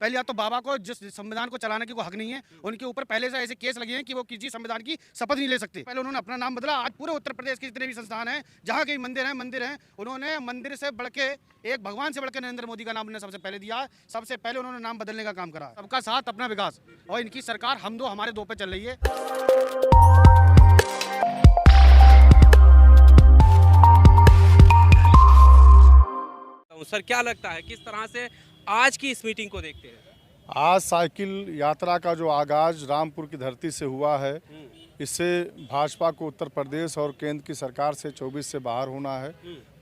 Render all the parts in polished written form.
पहले तो बाबा को जिस संविधान को चलाने की कोई हक नहीं है, उनके ऊपर पहले से ऐसे केस लगे हैं कि वो किसी संविधान की शपथ नहीं ले सकते। पहले उन्होंने अपना नाम बदला। आज पूरे उत्तर प्रदेश के जितने भी संस्थान हैं, जहाँ के मंदिर हैं, उन्होंने मंदिर से बढ़ के, एक भगवान से बढ़ के नरेंद्र मोदी का नाम उन्होंने सबसे पहले दिया। सबसे पहले उन्होंने नाम बदलने का काम करा। सबका साथ अपना विकास, और इनकी सरकार हम दो हमारे दो पे चल रही है। सर, क्या लगता है किस तरह से आज की इस मीटिंग को देखते हैं? आज साइकिल यात्रा का जो आगाज रामपुर की धरती से हुआ है, इससे भाजपा को उत्तर प्रदेश और केंद्र की सरकार से 24 से बाहर होना है।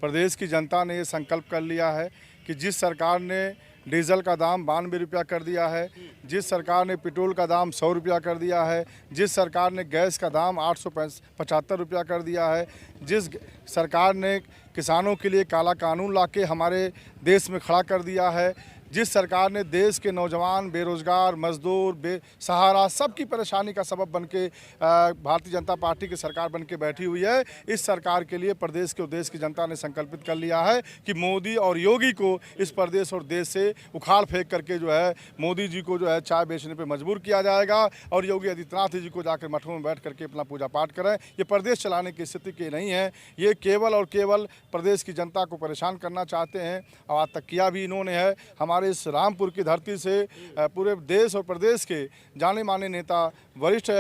प्रदेश की जनता ने ये संकल्प कर लिया है कि जिस सरकार ने डीजल का दाम 92 रुपया कर दिया है, जिस सरकार ने पेट्रोल का दाम 100 रुपया कर दिया है, जिस सरकार ने गैस का दाम 875 रुपया कर दिया है, जिस सरकार ने किसानों के लिए काला कानून लाके हमारे देश में खड़ा कर दिया है, जिस सरकार ने देश के नौजवान, बेरोजगार, मजदूर, बेसहारा सबकी परेशानी का सबब बन के भारतीय जनता पार्टी की सरकार बन के बैठी हुई है, इस सरकार के लिए प्रदेश के और देश की जनता ने संकल्पित कर लिया है कि मोदी और योगी को इस प्रदेश और देश से उखाड़ फेंक करके जो है मोदी जी को जो है चाय बेचने पर मजबूर किया जाएगा और योगी आदित्यनाथ जी को जाकर मठों में बैठ करके अपना पूजा पाठ करें। ये प्रदेश चलाने की स्थिति की नहीं है, ये केवल और केवल प्रदेश की जनता को परेशान करना चाहते हैं। और आज तक किया भी इन्होंने है। हमारे इस रामपुर की धरती से पूरे देश और प्रदेश के जाने माने नेता, वरिष्ठ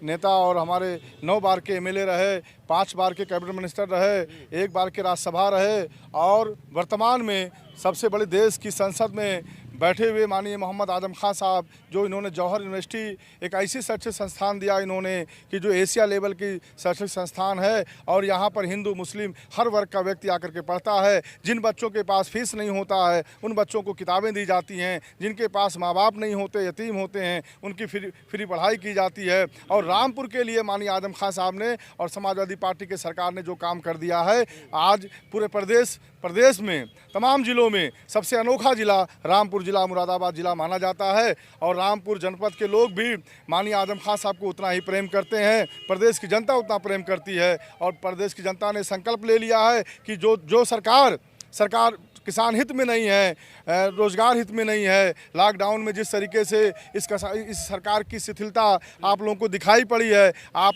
नेता और हमारे 9 बार के एमएलए रहे, 5 बार के कैबिनेट मिनिस्टर रहे, 1 बार के राज्यसभा रहे और वर्तमान में सबसे बड़े देश की संसद में बैठे हुए माननीय मोहम्मद आजम खान साहब, जो इन्होंने जौहर यूनिवर्सिटी एक ऐसी शैक्षिक संस्थान दिया इन्होंने कि जो एशिया लेवल की शैक्षिक संस्थान है और यहाँ पर हिंदू मुस्लिम हर वर्ग का व्यक्ति आकर के पढ़ता है। जिन बच्चों के पास फीस नहीं होता है उन बच्चों को किताबें दी जाती हैं, जिनके पास माँ बाप नहीं होते, यतीम होते हैं, उनकी फ्री पढ़ाई की जाती है। और रामपुर के लिए माननीय आजम खान साहब ने और समाजवादी पार्टी की सरकार ने जो काम कर दिया है, आज पूरे प्रदेश में तमाम ज़िलों में सबसे अनोखा ज़िला रामपुर ज़िला, मुरादाबाद ज़िला माना जाता है। और रामपुर जनपद के लोग भी माननीय आजम खान साहब को उतना ही प्रेम करते हैं, प्रदेश की जनता उतना प्रेम करती है। और प्रदेश की जनता ने संकल्प ले लिया है कि जो सरकार किसान हित में नहीं है, रोजगार हित में नहीं है, लॉकडाउन में जिस तरीके से इस सरकार की शिथिलता आप लोगों को दिखाई पड़ी है, आप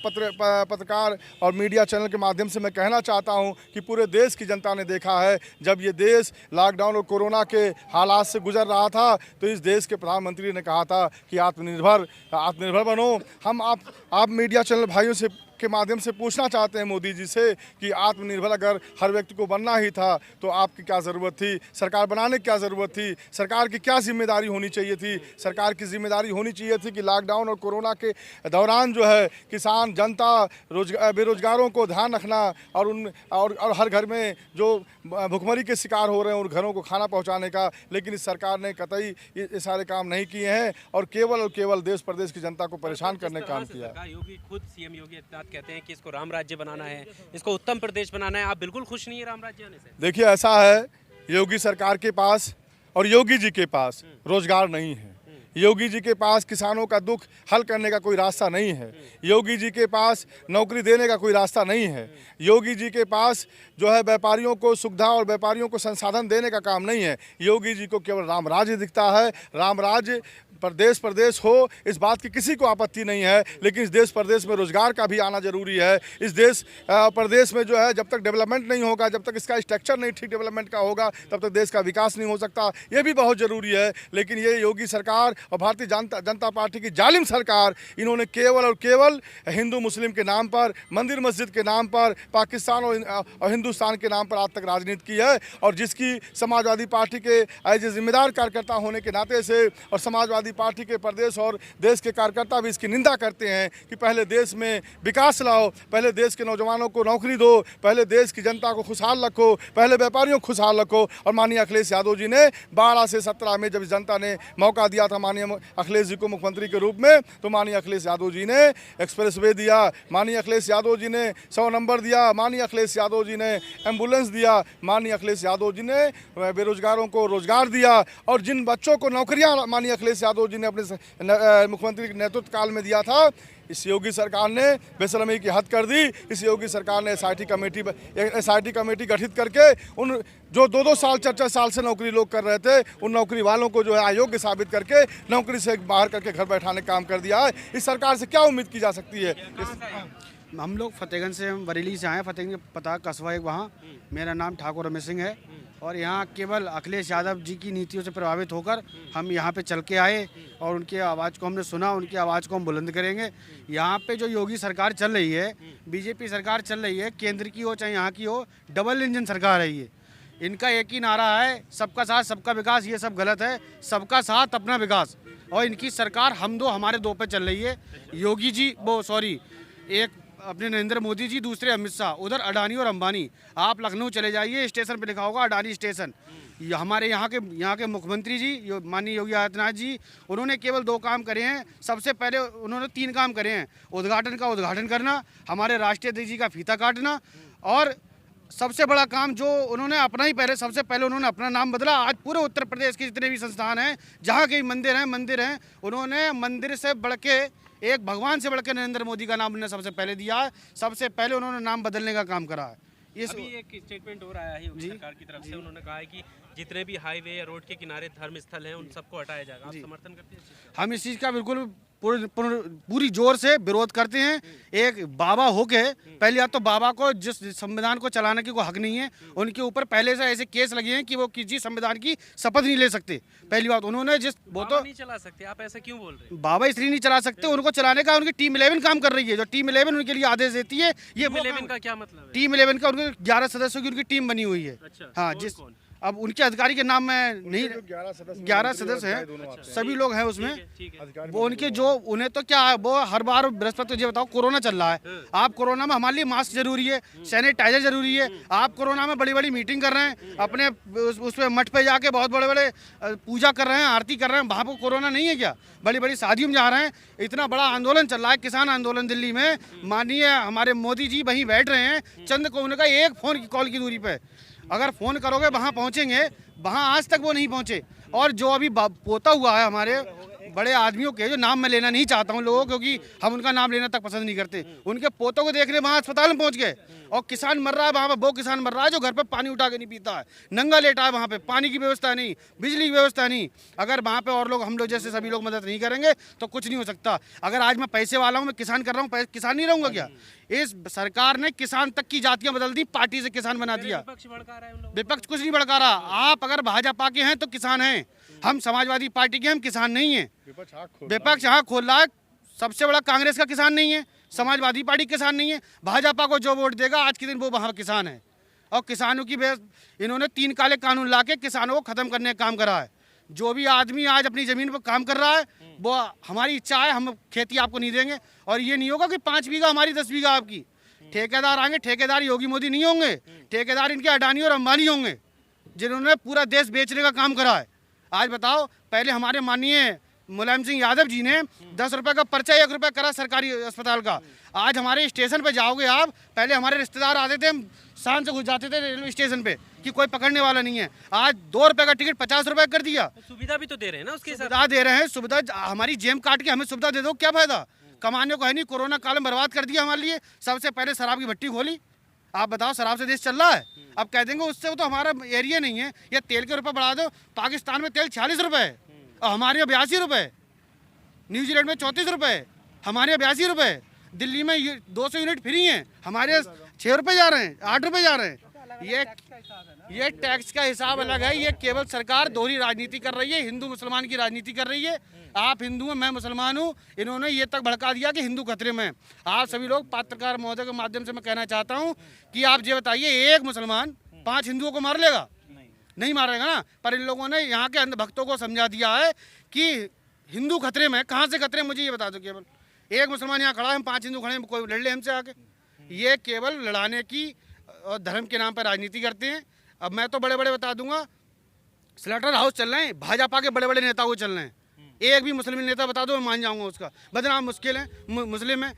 पत्रकार और मीडिया चैनल के माध्यम से मैं कहना चाहता हूं कि पूरे देश की जनता ने देखा है, जब ये देश लॉकडाउन और कोरोना के हालात से गुजर रहा था तो इस देश के प्रधानमंत्री ने कहा था कि आत्मनिर्भर बनो। हम आप मीडिया चैनल भाइयों से के माध्यम से पूछना चाहते हैं मोदी जी से कि आत्मनिर्भर अगर हर व्यक्ति को बनना ही था तो आपकी क्या ज़रूरत थी, सरकार बनाने की क्या ज़रूरत थी, सरकार की क्या जिम्मेदारी होनी चाहिए थी। सरकार की जिम्मेदारी होनी चाहिए थी कि लॉकडाउन और कोरोना के दौरान जो है किसान, जनता, बेरोजगारों को ध्यान रखना और हर घर में जो भुखमरी के शिकार हो रहे हैं उन घरों को खाना पहुँचाने का। लेकिन इस सरकार ने कतई ये सारे काम नहीं किए हैं और केवल देश प्रदेश की जनता को परेशान करने का काम किया। योगी खुद सीएम योगी कहते हैं कि इसको राम राज्य बनाना है, इसको उत्तम प्रदेश बनाना है। आप बिल्कुल खुश नहीं है राम राज्य आने से? देखिए, ऐसा है, योगी सरकार के पास और योगी जी के पास रोजगार नहीं है, योगी जी के पास किसानों का दुख हल करने का कोई रास्ता नहीं है, योगी जी के पास नौकरी देने का कोई रास्ता नहीं है, योगी जी के पास जो है व्यापारियों को सुविधा और व्यापारियों को संसाधन देने का काम नहीं है। योगी जी को केवल राम राज्य दिखता है। राम राज्य प्रदेश हो, इस बात की किसी को आपत्ति नहीं है, लेकिन इस देश प्रदेश में रोजगार का भी आना जरूरी है। इस देश प्रदेश में जो है जब तक डेवलपमेंट नहीं होगा, जब तक इसका स्ट्रक्चर नहीं ठीक डेवलपमेंट का होगा, तब तक देश का विकास नहीं हो सकता। ये भी बहुत ज़रूरी है। लेकिन ये योगी सरकार और भारतीय जनता पार्टी की जालिम सरकार, इन्होंने केवल और केवल हिंदू मुस्लिम के नाम पर, मंदिर मस्जिद के नाम पर, पाकिस्तान और हिंदुस्तान के नाम पर आज तक राजनीति की है। और जिसकी समाजवादी पार्टी के एज ए जिम्मेदार कार्यकर्ता होने के नाते से और समाजवादी पार्टी के प्रदेश और देश के कार्यकर्ता भी इसकी निंदा करते हैं कि पहले देश में विकास लाओ, पहले देश के नौजवानों को नौकरी दो, पहले देश की जनता को खुशहाल रखो, पहले व्यापारियों को खुशहाल रखो। और माननीय अखिलेश यादव जी ने 12 से 17 में जब इस जनता ने मौका दिया था माननीय अखिलेश जी को मुख्यमंत्री के रूप में, तो माननीय अखिलेश यादव जी ने एक्सप्रेस वे दिया, माननीय अखिलेश यादव जी ने 100 नंबर दिया, माननीय अखिलेश यादव जी ने एम्बुलेंस दिया, माननीय अखिलेश यादव जी ने बेरोजगारों को रोजगार दिया। और जिन बच्चों को नौकरियां माननीय अखिलेश यादव यादव जी ने अपने मुख्यमंत्री के नेतृत्व काल में दिया था, इस योगी सरकार ने बेशर्मी की हद कर दी। इस योगी सरकार ने एसआईटी कमेटी गठित करके उन जो 2-2 साल 4-4 साल से नौकरी लोग कर रहे थे, उन नौकरी वालों को जो है अयोग्य साबित करके नौकरी से बाहर करके घर बैठाने का काम कर दिया है। इस सरकार से क्या उम्मीद की जा सकती है? हम लोग फतेहगंज से, हम बरेली से आए, फतेहगंज पता कस्बा एक वहाँ। मेरा नाम ठाकुर रमेश सिंह है और यहाँ केवल अखिलेश यादव जी की नीतियों से प्रभावित होकर हम यहाँ पे चल के आए और उनकी आवाज़ को हमने सुना, उनकी आवाज़ को हम बुलंद करेंगे। यहाँ पे जो योगी सरकार चल रही है, बीजेपी सरकार चल रही है, केंद्र की हो चाहे यहाँ की हो, डबल इंजन सरकार है ये। इनका एक ही नारा है, सबका साथ सबका विकास। ये सब गलत है, सबका साथ अपना विकास। और इनकी सरकार हम दो हमारे दो पे चल रही है। योगी जी एक अपने नरेंद्र मोदी जी, दूसरे अमित शाह, उधर अडानी और अंबानी। आप लखनऊ चले जाइए, स्टेशन पे लिखा होगा अडानी स्टेशन। हमारे यहाँ के मुख्यमंत्री जी माननीय योगी आदित्यनाथ जी, उन्होंने केवल 2 काम करे हैं। सबसे पहले उन्होंने 3 काम करे हैं। उद्घाटन करना, हमारे राष्ट्रीय अध्यक्ष जी का फीता काटना, और सबसे बड़ा काम जो उन्होंने सबसे पहले उन्होंने अपना नाम बदला। आज पूरे उत्तर प्रदेश के जितने भी संस्थान हैं, जहाँ के मंदिर हैं, उन्होंने मंदिर से बढ़ के, एक भगवान से बढ़कर नरेंद्र मोदी का नाम उन्होंने सबसे पहले दिया है। सबसे पहले उन्होंने नाम बदलने का काम करा है। अभी एक स्टेटमेंट हो रहा है योगी सरकार की तरफ से, उन्होंने कहा है कि जितने भी हाईवे या रोड के किनारे धर्म स्थल हैं उन सबको हटाया जाएगा। आप समर्थन करते हैं? हम इस चीज़ का बिल्कुल पूरी जोर से विरोध करते हैं। एक बाबा होके, पहले या तो बाबा को जिस संविधान को चलाने की कोई हक नहीं है, उनके ऊपर पहले से ऐसे केस लगे हैं कि वो किसी संविधान की शपथ नहीं ले सकते। पहली बात, उन्होंने नहीं चला सकते। आप ऐसा क्यों बोल रहे हैं? बाबा इसलिए नहीं चला सकते, उनको चलाने का उनकी टीम 11 काम कर रही है। जो टीम 11 उनके लिए आदेश देती है। ये टीम 11 का क्या मतलब है? टीम 11 का उनके 11 सदस्यों की उनकी टीम बनी हुई है। अच्छा, हाँ, अब उनके अधिकारी के नाम में नहीं, 11 सदस्य हैं, सभी लोग हैं उसमें। वो उनके जो उन्हें तो क्या है, वो हर बार बृहस्पति जी बताओ, कोरोना चल रहा है। आप कोरोना में, हमारे लिए मास्क जरूरी है, सैनिटाइजर जरूरी है। आप कोरोना में बड़ी बड़ी मीटिंग कर रहे हैं, अपने उस पर मठ पे जाके बहुत बड़े बड़े पूजा कर रहे हैं, आरती कर रहे हैं। वहाँ पर कोरोना नहीं है क्या? बड़ी बड़ी शादियों में जा रहे हैं। इतना बड़ा आंदोलन चल रहा है, किसान आंदोलन दिल्ली में। माननीय हमारे मोदी जी वहीं बैठ रहे हैं, चंद को उनका एक फोन की कॉल की दूरी पे। अगर फ़ोन करोगे वहाँ पहुँचेंगे, वहाँ आज तक वो नहीं पहुँचे। और जो अभी पोता हुआ है हमारे बड़े आदमियों के, जो नाम मैं लेना नहीं चाहता हूँ लोगों, क्योंकि हम उनका नाम लेना तक पसंद नहीं करते, उनके पोतों को देखने वहाँ अस्पताल में पहुँच गए। और किसान मर रहा है वहाँ पर, वो किसान मर रहा है जो घर पे पानी उठा के नहीं पीता है, नंगा लेटा है वहाँ पे। पानी की व्यवस्था नहीं, बिजली की व्यवस्था नहीं। अगर वहाँ पे और लोग, हम लोग जैसे सभी लोग मदद नहीं करेंगे तो कुछ नहीं हो सकता। अगर आज मैं पैसे वाला हूँ, मैं किसान कर रहा हूँ, किसान नहीं रहूँगा क्या? इस सरकार ने किसान तक की जातियाँ बदल दी, पार्टी से किसान बना दिया। विपक्ष कुछ नहीं भड़का रहा। आप अगर भाजपा के हैं तो किसान हैं, हम समाजवादी पार्टी के, हम किसान नहीं हैं। विपक्ष आँख खोल रहा है। सबसे बड़ा कांग्रेस का किसान नहीं है, समाजवादी पार्टी किसान नहीं है। भाजपा को जो वोट देगा आज के दिन वो वहाँ किसान है। और किसानों की इन्होंने 3 काले कानून लाके किसानों को खत्म करने का काम करा है। जो भी आदमी आज अपनी ज़मीन पर काम कर रहा है, वो हमारी इच्छा है, हम खेती आपको नहीं देंगे। और ये नहीं होगा कि 5 बीघा हमारी 10 बीघा आपकी। ठेकेदार आएंगे, ठेकेदार योगी मोदी नहीं होंगे, ठेकेदार इनके अडानी और अंबानी होंगे, जिन्होंने पूरा देश बेचने का काम करा है। आज बताओ, पहले हमारे माननीय मुलायम सिंह यादव जी ने 10 रुपये का पर्चा 1 रुपया करा सरकारी अस्पताल का। आज हमारे स्टेशन पे जाओगे आप, पहले हमारे रिश्तेदार आते थे, हम शान से घुस जाते थे रेलवे स्टेशन पे कि कोई पकड़ने वाला नहीं है। आज 2 रुपये का टिकट 50 रुपये कर दिया। सुविधा भी तो दे रहे हैं ना, उसके सुविधा दे रहे हैं। सुविधा हमारी जेब काट के हमें सुविधा दे दो, क्या फायदा? कमाने को है नहीं। कोरोना काल में बर्बाद कर दिया हमारे लिए। सबसे पहले शराब की भट्टी खोली। आप बताओ, शराब से देश चल रहा है। अब कह देंगे उससे वो तो हमारा एरिया नहीं है। या तेल के रुपये बढ़ा दो, पाकिस्तान में तेल 46 रुपये और हमारे यहाँ 82 रुपये, न्यूजीलैंड में 34 रुपये, हमारे यहाँ 82 रुपये, दिल्ली में 200 यूनिट फ्री हैं, हमारे यहाँ 6 रुपये जा रहे हैं, 8 रुपये जा रहे हैं। ये टैक्स का हिसाब अलग है। ये केवल सरकार दोहरी राजनीति कर रही है, हिंदू मुसलमान की राजनीति कर रही है। आप हिंदू हैं, मैं मुसलमान हूँ। इन्होंने ये तक भड़का दिया कि हिंदू खतरे में। आप सभी लोग, पत्रकार महोदय के माध्यम से मैं कहना चाहता हूँ कि आप ये बताइए, एक मुसलमान 5 हिंदुओं को मार लेगा? नहीं मारेगा ना। पर इन लोगों ने यहाँ के अंधभक्तों को समझा दिया है कि हिंदू खतरे में। कहाँ से खतरे, मुझे ये बता दो। केवल एक मुसलमान यहाँ खड़ा है, हम 5 हिंदू खड़े हैं, कोई लड़ ले हमसे आके। ये केवल लड़ाने की और धर्म के नाम पर राजनीति करते हैं। अब मैं तो बड़े बड़े बता दूंगा, स्लेटर हाउस चल रहे हैं, भाजपा के बड़े बड़े नेताओं चल रहे हैं। एक भी मुस्लिम नेता बता दो, मैं मान जाऊंगा उसका। बदनाम मुश्किल है, मुस्लिम है।